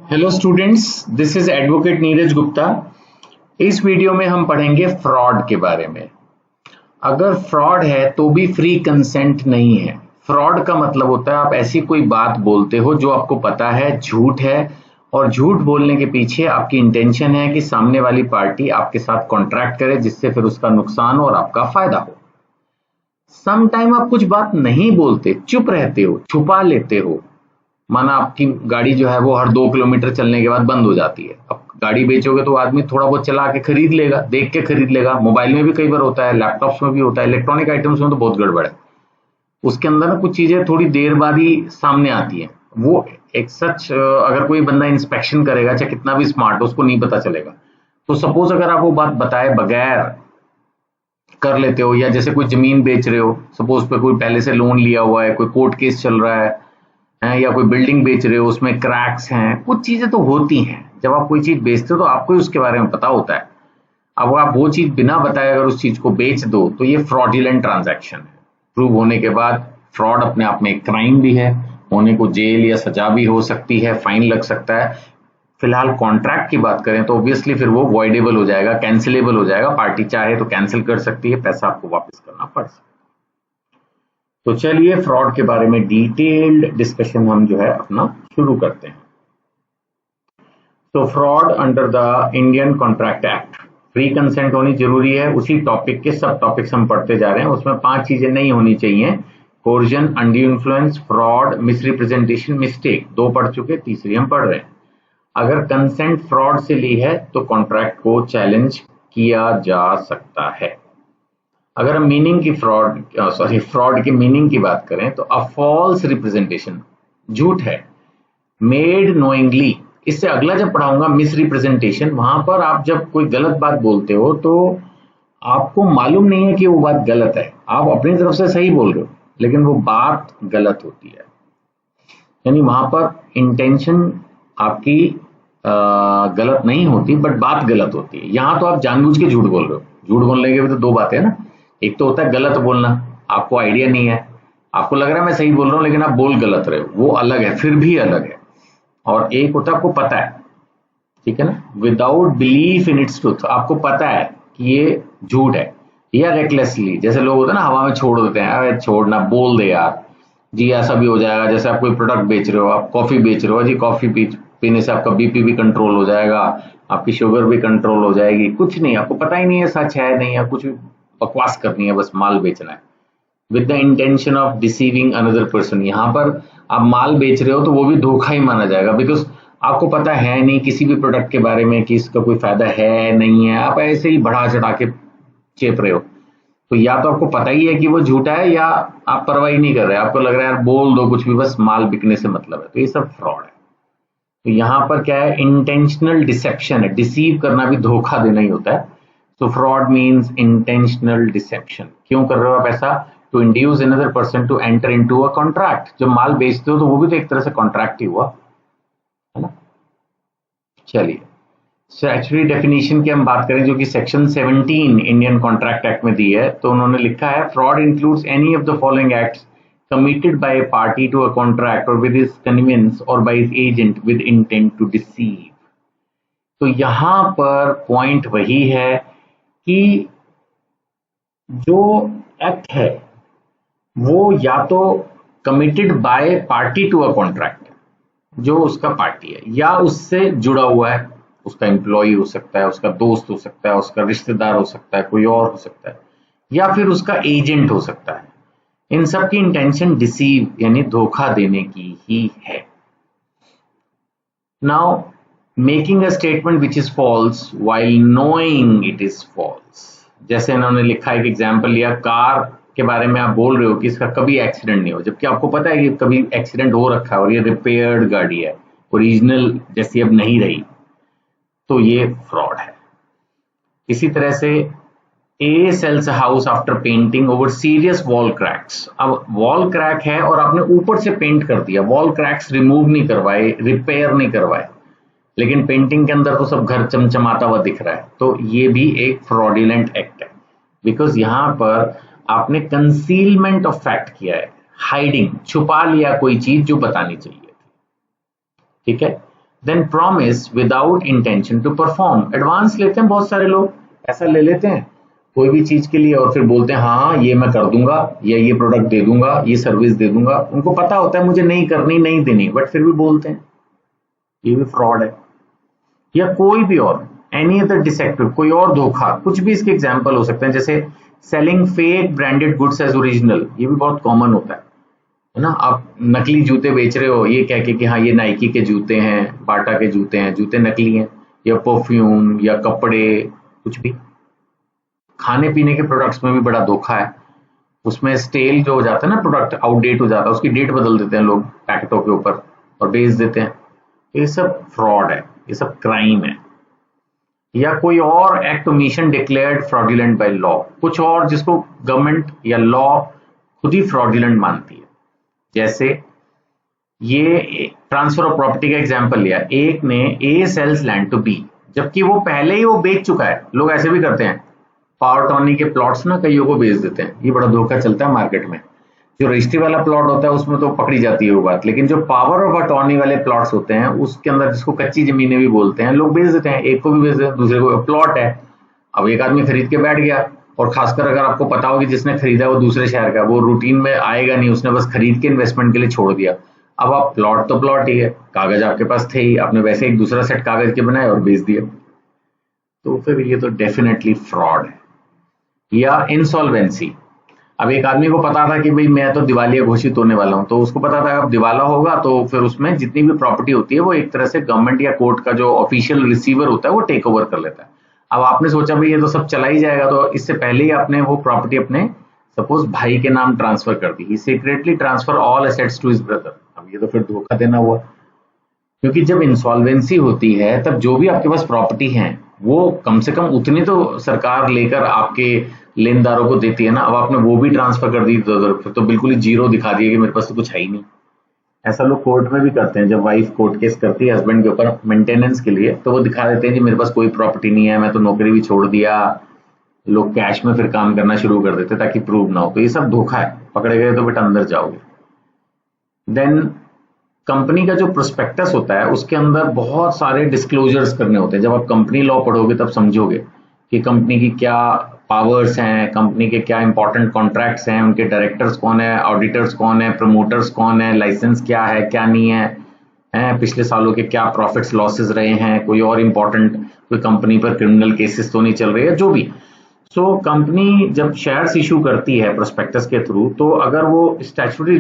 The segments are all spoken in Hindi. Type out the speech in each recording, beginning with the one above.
Hello students, this is advocate Neeraj Gupta. इस वीडियो में हम पढ़ेंगे फ्रॉड के बारे में। अगर फ्रॉड है तो भी फ्री कंसेंट नहीं है। फ्रॉड का मतलब होता है आप ऐसी कोई बात बोलते हो जो आपको पता है झूठ है, और झूठ बोलने के पीछे आपकी इंटेंशन है कि सामने वाली पार्टी आपके साथ कॉन्ट्रैक्ट करे जिससे फिर उसका नुकसान और आपका फायदा हो। सम टाइम आप कुछ बात नहीं बोलते, चुप रहते हो, छुपा लेते हो। माना आपकी गाड़ी जो है वो हर 2 किलोमीटर चलने के बाद बंद हो जाती है। अब गाड़ी बेचोगे तो आदमी थोड़ा बहुत चला के खरीद लेगा, देख के खरीद लेगा। मोबाइल में भी कई बार होता है, लैपटॉप्स में भी होता है, इलेक्ट्रॉनिक आइटम्स में तो बहुत गड़बड़ है। उसके अंदर ना कुछ चीजें थोड़ी देर बाद ही सामने आती हैं। वो एक सच अगर कोई बंदा इंस्पेक्शन करेगा, चाहे कितना भी स्मार्ट हो, उसको नहीं पता चलेगा। तो सपोज अगर आप वो बात बताए बगैर कर लेते हो, या जैसे कोई जमीन बेच रहे हो, सपोज पे कोई पहले से लोन लिया हुआ है, कोई कोर्ट केस चल रहा है, या कोई बिल्डिंग बेच रहे हो, उसमें क्रैक्स हैं, कुछ चीजें तो होती हैं। जब आप कोई चीज बेचते हो तो आपको ही उसके बारे में पता होता है। अब आप वो चीज बिना बताए अगर उस चीज को बेच दो तो ये फ्रॉडुलेंट ट्रांजैक्शन है। प्रूव होने के बाद फ्रॉड अपने आप में एक क्राइम भी है, होने को जेल या सजा भी हो सकती है, फाइन लग सकता है। फिलहाल कॉन्ट्रैक्ट की बात करें तो ऑब्वियसली फिर वो वॉइडेबल हो जाएगा, कैंसिलेबल हो जाएगा। पार्टी चाहे तो कैंसिल कर सकती है, पैसा आपको वापस करना पड़ सकता है। तो चलिए फ्रॉड के बारे में डिटेल्ड डिस्कशन हम जो है अपना शुरू करते हैं। तो fraud under the Indian contract act, free consent होनी जरूरी है। उसी टॉपिक के सब टॉपिक्स हम पढ़ते जा रहे हैं, उसमें 5 चीजें नहीं होनी चाहिए। Coercion, undue influence, fraud, misrepresentation, mistake 2 पढ़ चुके, तीसरी हम पढ़ रहे हैं। अगर कंसेंट फ्रॉड से ली है तो कॉन्ट्रैक्ट को चैलेंज किया जा सकता है। अगर हम मीनिंग की फ्रॉड की मीनिंग की बात करें तो अ फॉल्स रिप्रेजेंटेशन, झूठ है, मेड नोइंगली। इससे अगला जब पढ़ाऊंगा मिस रिप्रेजेंटेशन, वहां पर आप जब कोई गलत बात बोलते हो तो आपको मालूम नहीं है कि वो बात गलत है, आप अपनी तरफ से सही बोल रहे हो लेकिन वो बात गलत होती है। यानी वहां पर इंटेंशन आपकी गलत नहीं होती, बट बात गलत होती है। यहां तो आप जानबूझ के झूठ बोल रहे हो। झूठ बोलने के भी तो 2 बातें हैं ना। एक तो होता है गलत बोलना, आपको आइडिया नहीं है, आपको लग रहा है मैं सही बोल रहा हूं लेकिन आप बोल गलत रहे हो, वो अलग है, फिर भी अलग है। और एक होता है आपको पता है, ठीक है ना, without belief in its truth, आपको पता है कि ये झूठ है। या रेकलेसली, जैसे लोग होते हैं ना हवा में छोड़ देते हैं, अरे छोड़ना, बोल दे यार जी, ऐसा भी हो जाएगा। जैसे आप कोई प्रोडक्ट बेच रहे हो, आप कॉफी बेच रहे हो जी, कॉफी पीने से आपका बीपी भी कंट्रोल हो जाएगा, आपकी शुगर भी कंट्रोल हो जाएगी। कुछ नहीं, आपको पता ही नहीं है सच है नहीं है, कुछ भी बकवास करनी है, बस माल बेचना है with the intention of deceiving another person. यहाँ पर आप माल बेच रहे हो तो वो भी धोखा ही माना जाएगा, बिकॉज आपको पता है नहीं किसी भी प्रोडक्ट के बारे में कि इसका कोई फायदा है नहीं है, आप ऐसे ही बढ़ा चढ़ा के चेप रहे हो। तो या तो आपको पता ही है कि वो झूठा है, या आप परवाह नहीं कर रहे, आपको लग रहा है यार बोल दो कुछ भी, बस माल बिकने से मतलब है। तो ये सब फ्रॉड है। तो यहाँ पर क्या है, इंटेंशनल डिसेप्शन है, डिसीव करना भी धोखा देना ही होता है। तो फ्रॉड मीन्स इंटेंशनल डिसेप्शन। क्यों कर रहे हो आप ऐसा? To induce another person to enter into a contract. जब माल बेचते हो तो वो भी तो एक तरह से कॉन्ट्रैक्ट ही हुआ, है ना। चलिए स्टैट्यूटरी डेफिनेशन की हम बात करें, जो कि सेक्शन 17 इंडियन कॉन्ट्रैक्ट एक्ट में दी है, तो उन्होंने लिखा है fraud includes any of the following acts committed by a party to a contract or with his convenience or by his agent with intent to deceive। तो यहां पर पॉइंट वही है कि जो एक्ट है वो या तो committed by party to a contract, जो उसका पार्टी है, या उससे जुड़ा हुआ है, उसका एम्प्लॉय हो सकता है, उसका दोस्त हो सकता है, उसका रिश्तेदार हो सकता है, कोई और हो सकता है, या फिर उसका एजेंट हो सकता है। इन सब की इंटेंशन डिसीव यानी धोखा देने की ही है। Now making a statement which is false while knowing it is false. जैसे इन्होंने लिखा है, एक एग्जांपल लिया, कार के बारे में आप बोल रहे हो कि इसका कभी एक्सीडेंट नहीं हो, जबकि आपको पता है कि कभी एक्सीडेंट हो रखा है और ये रिपेयर्ड गाड़ी है, ओरिजिनल जैसी अब नहीं रही, तो ये फ्रॉड है। इसी तरह से a sales house after painting over serious wall cracks. अब वॉल क्रैक है और आपने ऊपर से पेंट कर दिया, वॉल क्रैक्स रिमूव नहीं करवाए, रिपेयर नहीं करवाए, लेकिन पेंटिंग के अंदर तो सब घर चमचमाता हुआ दिख रहा है, तो ये भी एक फ्रॉडुलेंट एक्ट है। बिकॉज यहां पर आपने कंसीलमेंट ऑफ फैक्ट किया है, हाइडिंग, छुपा लिया कोई चीज जो बतानी चाहिए थी, ठीक है। Then promise without intention to perform, advance लेते हैं बहुत सारे लोग, ऐसा ले लेते हैं कोई भी चीज के लिए और फिर बोलते हैं हाँ ये मैं कर दूंगा या ये प्रोडक्ट दे दूंगा, ये सर्विस दे दूंगा, उनको पता होता है मुझे नहीं करनी नहीं देनी, बट फिर भी बोलते हैं, ये भी फ्रॉड है। या कोई भी और एनी अदर डिसेप्टिव, कोई और धोखा, कुछ भी इसके एग्जाम्पल हो सकते हैं, जैसे selling fake branded goods as original, ये भी बहुत कॉमन होता है ना। आप नकली जूते बेच रहे हो ये कह के कि हाँ ये नाइकी के जूते हैं, बाटा के जूते हैं, जूते नकली हैं, या परफ्यूम या कपड़े, कुछ भी। खाने पीने के प्रोडक्ट्स में भी बड़ा धोखा है, उसमें स्टेल जो हो जाता है ना प्रोडक्ट, आउटडेट हो जाता है, उसकी डेट बदल देते हैं लोग पैकेटों के ऊपर और बेच देते हैं, ये सब फ्रॉड है, ये सब क्राइम है। या कोई और act omission declared fraudulent by law, कुछ और जिसको गवर्नमेंट या लॉ खुद ही फ्रॉडुलेंट मानती है, जैसे ये ट्रांसफर ऑफ प्रॉपर्टी का एग्जांपल लिया, एक ने ए सेल्स लैंड टू बी, जबकि वो पहले ही वो बेच चुका है। लोग ऐसे भी करते हैं, पावर टॉर्नी के प्लॉट्स ना कईयों को बेच देते हैं, ये बड़ा धोखा चलता है मार्केट में। जो रजिस्ट्री वाला प्लॉट होता है उसमें तो पकड़ी जाती है वो बात, लेकिन जो पावर ऑफ अटॉर्नी वाले प्लॉट्स होते हैं उसके अंदर, जिसको कच्ची जमीनें भी बोलते हैं, लोग बेच देते हैं, एक को भी बेच देते हैं, दूसरे को। प्लॉट है, अब एक आदमी खरीद के बैठ गया, और खासकर अगर आपको पता हो कि जिसने खरीदा वो दूसरे शहर का, वो रूटीन में आएगा नहीं, उसने बस खरीद के इन्वेस्टमेंट के लिए छोड़ दिया। अब आप प्लॉट तो प्लॉट ही है, कागज आपके पास थे ही, आपने वैसे एक दूसरा सेट कागज के बनाए और बेच दिया, तो फिर ये तो डेफिनेटली फ्रॉड है। या इंसॉल्वेंसी, अब एक आदमी को पता था कि भाई मैं तो दिवालिया घोषित होने वाला हूं, तो उसको पता था अब दिवाला होगा तो फिर उसमें जितनी भी प्रॉपर्टी होती है वो एक तरह से गवर्नमेंट या कोर्ट का जो ऑफिशियल रिसीवर होता है वो टेक ओवर कर लेता है। अब आपने सोचा भाई ये तो सब चला ही जाएगा, तो इससे पहले ही आपने वो प्रॉपर्टी अपने सपोज भाई के नाम ट्रांसफर कर दी, ही secretly transfer all assets to his brother. अब ये तो फिर धोखा देना हुआ, क्योंकि जब इंसॉल्वेंसी होती है तब जो भी आपके पास प्रॉपर्टी है वो कम से कम उतनी तो सरकार लेकर आपके लेनदारों को देती है ना। अब आपने वो भी ट्रांसफर कर दी तो बिल्कुल ही जीरो दिखा दिया कि मेरे पास तो कुछ है ही नहीं। ऐसा लोग कोर्ट में भी करते हैं, जब वाइफ कोर्ट केस करती है हस्बैंड के ऊपर मेंटेनेंस के लिए, तो वो दिखा देते हैं कि मेरे पास कोई प्रॉपर्टी नहीं है, मैं तो नौकरी भी छोड़ दिया। लोग कैश में फिर काम करना शुरू कर देते ताकि प्रूव ना हो, तो ये सब धोखा है, पकड़े गए तो बेटा अंदर जाओगे। देन कंपनी का जो प्रोस्पेक्टस होता है उसके अंदर बहुत सारे डिस्क्लोजर्स करने होते हैं। जब आप कंपनी लॉ पढ़ोगे तब समझोगे कि कंपनी की क्या पावर्स हैं, कंपनी के क्या इंपॉर्टेंट कॉन्ट्रैक्ट्स हैं, उनके डायरेक्टर्स कौन है, ऑडिटर्स कौन है, प्रमोटर्स कौन है, लाइसेंस क्या है क्या नहीं है, पिछले सालों के क्या प्रॉफिट्स लॉसेस रहे हैं, कोई और इंपॉर्टेंट कोई कंपनी पर क्रिमिनल केसेस तो नहीं चल रहे हैं, जो भी। सो कंपनी जब शेयर्स इशू करती है प्रोस्पेक्टस के थ्रू, तो अगर वो स्टैट्यूटरी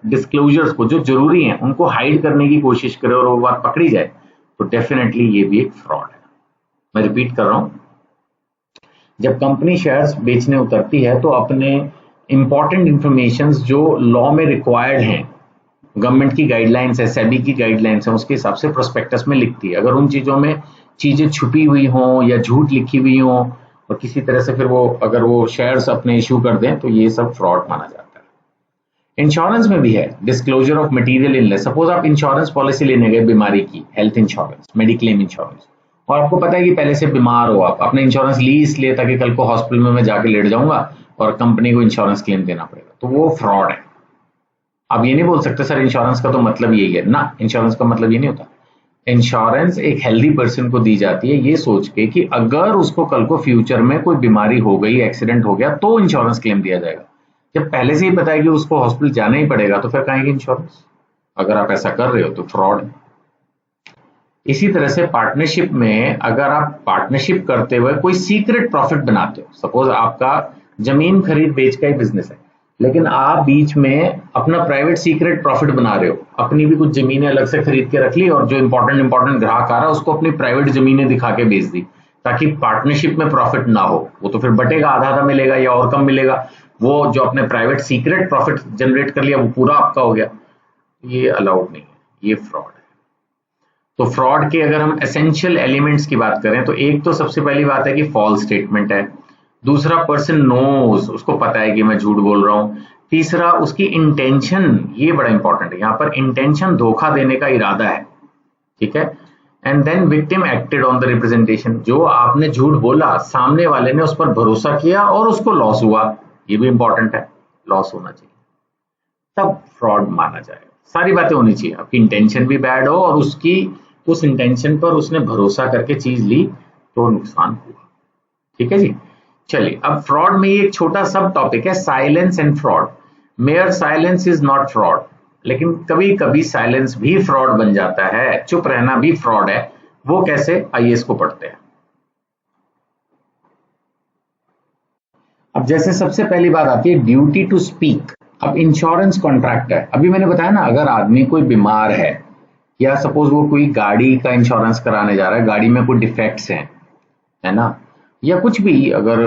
डिस्क्लोजर्स को जो जरूरी हैं उनको हाइड करने की कोशिश करे और वो बात पकड़ी जाए, तो डेफिनेटली ये भी एक फ्रॉड है। मैं रिपीट कर रहा हूं, जब कंपनी शेयर्स बेचने उतरती है तो अपने इंपॉर्टेंट इंफॉर्मेशन जो लॉ में रिक्वायर्ड हैं, गवर्नमेंट की गाइडलाइंस है, सेबी की गाइडलाइंस है, उसके हिसाब से प्रोस्पेक्टस में लिखती है। अगर उन चीजों में चीजें छुपी हुई हों या झूठ लिखी हुई हों और किसी तरह से फिर वो अगर वो शेयर्स अपने इशू कर दें, तो ये सब फ्रॉड माना जाता है। इंश्योरेंस में भी है disclosure of material illness. Suppose आप इंश्योरेंस पॉलिसी लेने गए बीमारी की, हेल्थ इंश्योरेंस, मेडिक्लेम इंश्योरेंस, और आपको पता है कि पहले से बीमार हो, आप अपने इंश्योरेंस ली इसलिए ताकि कल को हॉस्पिटल में मैं जाके लेट जाऊंगा और कंपनी को इंश्योरेंस क्लेम देना पड़ेगा, तो वो फ्रॉड है। आप ये नहीं बोल सकते सर इंश्योरेंस का तो मतलब यही है ना, इंश्योरेंस का मतलब ये नहीं होता। इंश्योरेंस एक हेल्दी पर्सन को दी जाती है ये सोच के कि अगर उसको कल को फ्यूचर में कोई बीमारी हो गई, एक्सीडेंट हो गया, तो इंश्योरेंस क्लेम दिया जाएगा। जब पहले से ही पता है कि उसको हॉस्पिटल जाना ही पड़ेगा, तो फिर काहे इंश्योरेंस? अगर आप ऐसा कर रहे हो तो फ्रॉड है। इसी तरह से पार्टनरशिप में अगर आप पार्टनरशिप करते हुए कोई सीक्रेट प्रॉफिट बनाते हो, सपोज आपका जमीन खरीद बेच का ही बिजनेस है, लेकिन आप बीच में अपना प्राइवेट सीक्रेट प्रॉफिट बना रहे हो, अपनी भी कुछ जमीनें अलग से खरीद के रख ली और जो इंपॉर्टेंट ग्राहक आ रहा है उसको अपनी प्राइवेट जमीनें दिखा के बेच दी ताकि पार्टनरशिप में प्रॉफिट ना हो। वो तो फिर बटेगा, आधा आधा मिलेगा या और कम मिलेगा। वो जो अपने प्राइवेट सीक्रेट प्रॉफिट जनरेट कर लिया वो पूरा आपका हो गया, ये अलाउड नहीं है, ये फ्रॉड है। तो फ्रॉड के अगर हम एसेंशियल एलिमेंट्स की बात करें तो एक तो सबसे पहली बात है कि फॉल्स स्टेटमेंट है, दूसरा पर्सन नोज, उसको पता है कि मैं झूठ बोल रहा हूं, तीसरा उसकी इंटेंशन, ये बड़ा इंपॉर्टेंट है, यहाँ पर इंटेंशन धोखा देने का इरादा है, ठीक है। And then victim acted on the representation, जो आपने झूठ बोला सामने वाले ने उस पर भरोसा किया और उसको लॉस हुआ, ये भी इंपॉर्टेंट है, लॉस होना चाहिए तब फ्रॉड माना जाएगा। सारी बातें होनी चाहिए, आपकी इंटेंशन भी बैड हो और उसकी उस इंटेंशन पर उसने भरोसा करके चीज ली तो नुकसान हुआ। ठीक है जी। चलिए, अब फ्रॉड में एक छोटा सब टॉपिक है silence and fraud. Mayor silence is not fraud, लेकिन कभी कभी साइलेंस भी फ्रॉड बन जाता है, चुप रहना भी फ्रॉड है। वो कैसे, आइए इसको पढ़ते हैं। अब जैसे सबसे पहली बात आती है ड्यूटी टू स्पीक। अब इंश्योरेंस कॉन्ट्रैक्ट है, अभी मैंने बताया ना, अगर आदमी कोई बीमार है या सपोज वो कोई गाड़ी का इंश्योरेंस कराने जा रहा है, गाड़ी में कोई डिफेक्ट्स हैं, है ना, या कुछ भी, अगर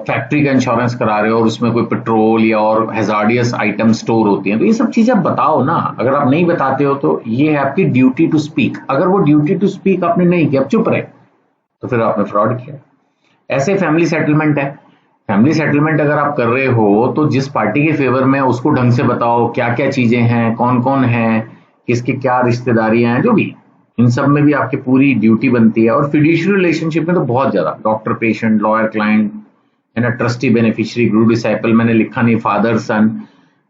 फैक्ट्री का इंश्योरेंस करा रहे हो और उसमें कोई पेट्रोल या और हैजार्डियस आइटम स्टोर होती हैं, तो ये सब चीजें आप बताओ ना। अगर आप नहीं बताते हो तो ये है आपकी ड्यूटी टू स्पीक। अगर वो ड्यूटी टू स्पीक आपने नहीं किया, आप चुप रहे, तो फिर आपने फ्रॉड किया। ऐसे फैमिली सेटलमेंट है। फैमिली सेटलमेंट अगर आप कर रहे हो तो जिस पार्टी के फेवर में उसको ढंग से बताओ, क्या क्या चीजें हैं, कौन कौन है, किसकी क्या रिश्तेदारियां हैं, जो भी, इन सब में भी आपकी पूरी ड्यूटी बनती है। और फिड्यूशियरी रिलेशनशिप में तो बहुत ज्यादा, डॉक्टर पेशेंट, लॉयर क्लाइंट, है ना, ट्रस्टी बेनिफिशियरी, गुरु डिसाइपल, मैंने लिखा नहीं, फादर सन।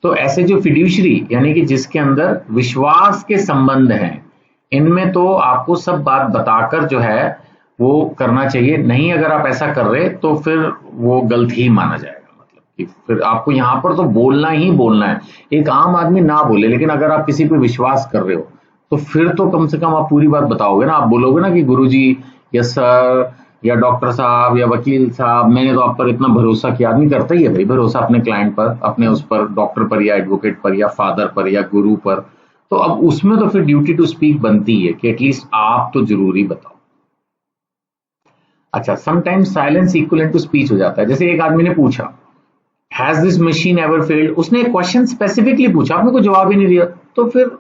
तो ऐसे जो फिड्यूशियरी यानी कि जिसके अंदर विश्वास के संबंध हैं, इनमें तो आपको सब बात बताकर जो है वो करना चाहिए। नहीं अगर आप ऐसा कर रहे तो फिर वो गलत ही माना जाएगा, मतलब कि फिर आपको यहाँ पर तो बोलना ही बोलना है। एक आम आदमी ना बोले, लेकिन अगर आप किसी पे विश्वास कर रहे हो तो फिर तो कम से कम आप पूरी बात बताओगे ना। आप बोलोगे ना कि गुरुजी या सर या डॉक्टर साहब या वकील साहब, मैंने तो आप पर इतना भरोसा किया। आदमी करता ही है भाई भरोसा अपने क्लाइंट पर, अपने उस पर, डॉक्टर पर या एडवोकेट पर या फादर पर या गुरु पर। तो अब उसमें तो फिर ड्यूटी टू स्पीक बनती है कि एटलीस्ट आप तो जरूरी बताओ। अच्छा, sometimes silence equivalent to speech हो जाता है। जैसे एक आदमी ने पूछा has this machine ever failed, उसने एक क्वेश्चन स्पेसिफिकली पूछा, आपने कोई जवाब ही नहीं दिया, तो फिर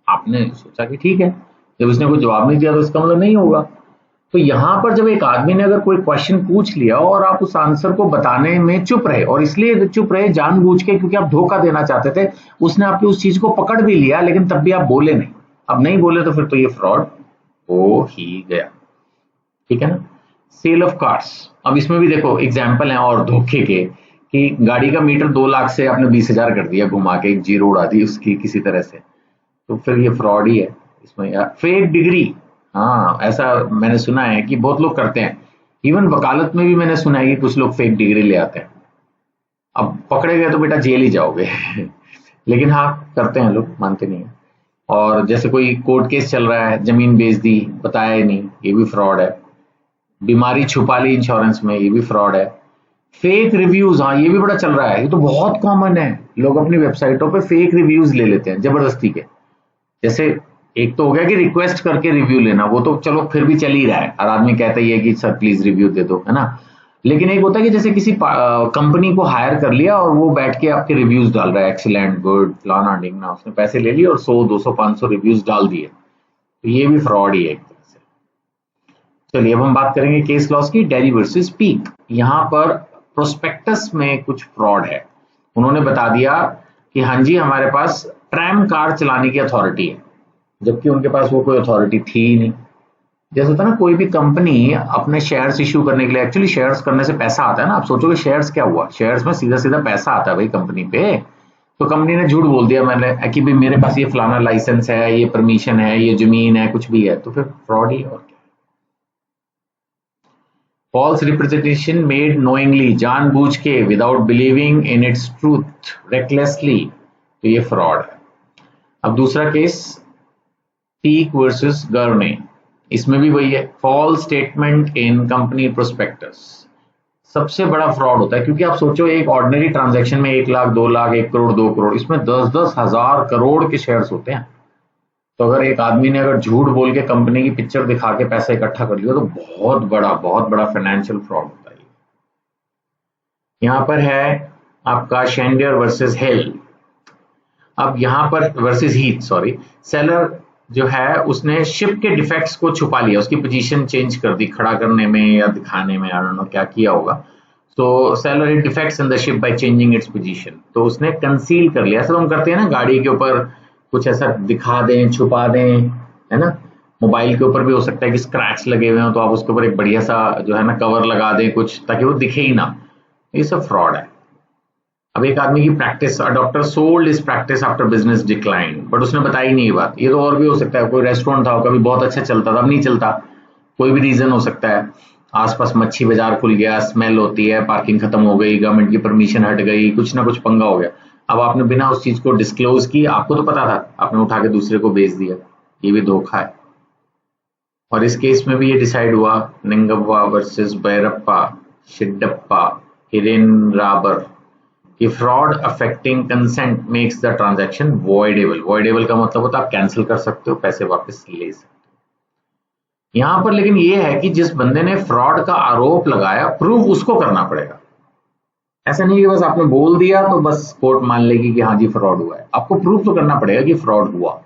आपने सोचा कि ठीक है, जब उसने कोई जवाब नहीं दिया तो इसका मतलब नहीं होगा। तो यहां पर जब एक आदमी ने अगर कोई क्वेश्चन पूछ लिया और आप उस आंसर को बताने में चुप रहे, और इसलिए चुप रहे जानबूझ के क्योंकि आप धोखा देना चाहते थे, उसने आपकी उस चीज को पकड़ भी लिया लेकिन तब भी आप बोले नहीं। अब नहीं बोले तो फिर तो ये फ्रॉड हो ही गया। ठीक है ना। सेल ऑफ कार्स, अब इसमें भी देखो एग्जाम्पल है और धोखे के, कि गाड़ी का मीटर 2 लाख से आपने 20,000 कर दिया, घुमा के एक जीरो उड़ा दी उसकी किसी तरह से, तो फिर ये फ्रॉड ही है इसमें। यार फेक डिग्री, हाँ ऐसा मैंने सुना है कि बहुत लोग करते हैं। इवन वकालत में भी मैंने सुना है कि कुछ लोग फेक डिग्री ले आते हैं। अब पकड़े गए तो बेटा जेल ही जाओगे लेकिन हाँ करते हैं लोग, मानते नहीं है। और जैसे कोई कोर्ट केस चल रहा है, जमीन बेच दी, बताया ही नहीं, ये भी फ्रॉड है। बीमारी छुपा ली इंश्योरेंस में, ये भी फ्रॉड है। फेक रिव्यूज, हाँ ये भी बड़ा चल रहा है, ये तो बहुत कॉमन है। लोग अपनी वेबसाइटों पे फेक रिव्यूज ले लेते हैं जबरदस्ती के। जैसे एक तो हो गया कि रिक्वेस्ट करके रिव्यू लेना, वो तो चलो फिर भी चल ही रहा है, हर आदमी कहता ही है कि सर प्लीज रिव्यू दे दो, है ना। लेकिन एक होता है कि जैसे किसी कंपनी को हायर कर लिया और वो बैठ के आपके रिव्यूज डाल रहा है, एक्सीलेंट, गुड, फलाना ढिंगना, उसने पैसे ले लिए और 100 200 500 रिव्यूज डाल दिए, तो ये भी फ्रॉड ही है एक तरह से। चलिए अब हम बात करेंगे केस लॉस की, डेरी वर्सेस पीक। यहाँ पर प्रोस्पेक्टस में कुछ फ्रॉड है। उन्होंने बता दिया कि हाँ जी हमारे पास ट्रैम कार चलाने की अथॉरिटी है, जबकि उनके पास वो कोई अथॉरिटी थी ही नहीं। जैसे होता है ना, कोई भी कंपनी अपने शेयर्स इश्यू करने के लिए, एक्चुअली शेयर्स करने से पैसा आता है ना, आप सोचोगे शेयर्स क्या हुआ, शेयर्स में सीधा सीधा पैसा आता है भाई कंपनी पे। तो कंपनी ने झूठ बोल दिया मैंने कि भाई मेरे पास ये फलाना लाइसेंस है, ये परमिशन है, ये जमीन है, कुछ भी है, तो फिर फ्रॉड ही। और क्या, फॉल्स रिप्रेजेंटेशन मेड नोइंगली, जानबूझ के, without believing in its truth, recklessly, तो ये फ्रॉड है। अब दूसरा केस पीक वर्सेस गर्ने, इसमें भी वही है, false statement in company prospectus सबसे बड़ा फ्रॉड होता है। क्योंकि आप सोचो एक ऑर्डिनरी ट्रांजैक्शन में 1 लाख 2 लाख 1 करोड़ 2 करोड़, इसमें 10-10 हजार करोड़ के शेयर्स होते हैं। तो अगर एक आदमी ने अगर झूठ बोल के कंपनी की पिक्चर दिखा के पैसा इकट्ठा कर लिया तो बहुत बड़ा फाइनेंशियल फ्रॉड होता है। यहाँ पर है आपका शेंडियर वर्सेस हिल। अब यहाँ पर वर्सेस हीथ, सॉरी, सेलर जो है उसने शिप के डिफेक्ट्स को छुपा लिया, उसकी पोजीशन चेंज कर दी, खड़ा करने में या दिखाने में, आई डोंट नो क्या किया होगा। तो seller hid defects in the ship by changing its position, तो उसने कंसील कर लिया। ऐसा तो हम करते हैं ना, गाड़ी के ऊपर कुछ ऐसा दिखा दें, छुपा दें, है ना। मोबाइल के ऊपर भी हो सकता है कि स्क्रैच लगे हुए हो तो आप उसके ऊपर एक बढ़िया सा जो है ना कवर लगा दें कुछ, ताकि वो दिखे ही ना। ये सब फ्रॉड है। अब एक आदमी की practice, doctor sold is practice after business decline, but उसने बताई नहीं ये बात। ये तो और भी हो सकता है, कोई रेस्टोरेंट था कभी बहुत अच्छा चलता था, अब नहीं चलता, कोई भी रीजन हो सकता है। आसपास मच्छी बाजार खुल गया, स्मेल होती है, पार्किंग खत्म हो गई, गवर्नमेंट की परमिशन हट गई, कुछ ना कुछ पंगा हो गया। अब आपने बिना उस चीज को डिस्क्लोज की, आपको तो पता था, आपने उठा के दूसरे को बेच दिया, ये भी धोखा है। और इस केस में भी ये डिसाइड हुआ, निंगव्वा वर्सेस बैरप्पा शिड्डप्पा हिरेन राबर, कि fraud affecting consent makes the transaction voidable. Voidable का मतलब होता है आप कैंसिल कर सकते हो, पैसे वापस ले सकते हो। यहां पर लेकिन ये है कि जिस बंदे ने फ्रॉड का आरोप लगाया, प्रूव उसको करना पड़ेगा। ऐसा नहीं कि बस आपने बोल दिया तो बस कोर्ट मान लेगी कि हाँ जी फ्रॉड हुआ है, आपको प्रूव तो करना पड़ेगा कि फ्रॉड हुआ।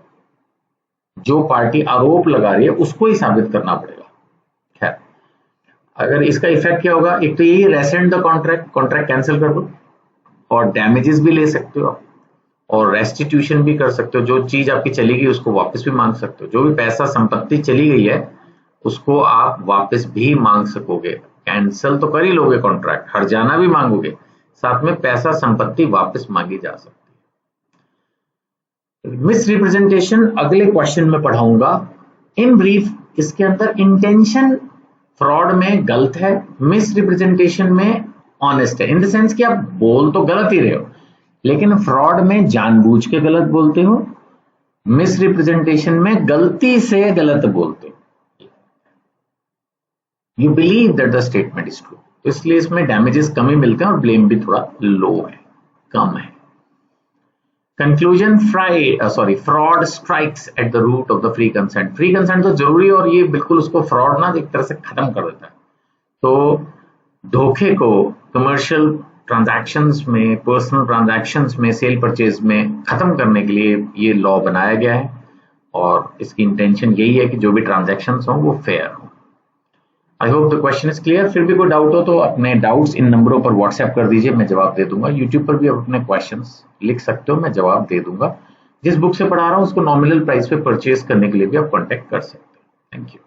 जो पार्टी आरोप लगा रही है उसको ही साबित करना पड़ेगा। खैर, अगर इसका इफेक्ट क्या होगा, एक तो यही रेसेंड द कॉन्ट्रैक्ट, कॉन्ट्रैक्ट कैंसिल कर दो, और डैमेजेस भी ले सकते हो और रेस्टिट्यूशन भी कर सकते हो। जो चीज आपकी चली गई उसको वापस भी मांग सकते हो, जो भी पैसा संपत्ति चली गई है उसको आप वापस भी मांग सकोगे। कैंसिल तो कर ही लोगे कॉन्ट्रैक्ट, हर जाना भी मांगोगे, साथ में पैसा संपत्ति वापस मांगी जा सकती है। मिस रिप्रेजेंटेशन अगले क्वेश्चन में पढ़ाऊंगा। इन ब्रीफ, इसके अंदर इंटेंशन फ्रॉड में गलत है, मिस रिप्रेजेंटेशन में ऑनेस्ट है। इन द सेंस कि आप बोल तो गलत ही रहे हो, लेकिन फ्रॉड में जानबूझ के गलत बोलते हो, मिस रिप्रेजेंटेशन में गलती से गलत बोलते हो। You believe that the statement is true, इसलिए इसमें डैमेजेस कम ही मिलते हैं और ब्लेम भी थोड़ा लो है, कम है। Conclusion, fraud strikes at the root of the free consent. Free consent तो जरूरी है और ये बिल्कुल उसको फ्रॉड ना एक तरह से खत्म कर देता है। तो धोखे को कमर्शियल ट्रांजैक्शंस में, पर्सनल ट्रांजैक्शंस में, सेल परचेज में खत्म करने के लिए ये लॉ बनाया गया है, और इसकी इंटेंशन यही है कि जो भी ट्रांजैक्शंस हों वो फेयर हो। I hope the question is clear. फिर भी कोई डाउट हो तो अपने डाउट्स इन नंबरों पर व्हाट्सएप कर दीजिए, मैं जवाब दे दूंगा। यूट्यूब पर भी आप अपने क्वेश्चंस लिख सकते हो, मैं जवाब दे दूंगा। जिस बुक से पढ़ा रहा हूँ उसको नॉमिनल प्राइस पे परचेज करने के लिए भी आप कॉन्टेक्ट कर सकते हैं। Thank you.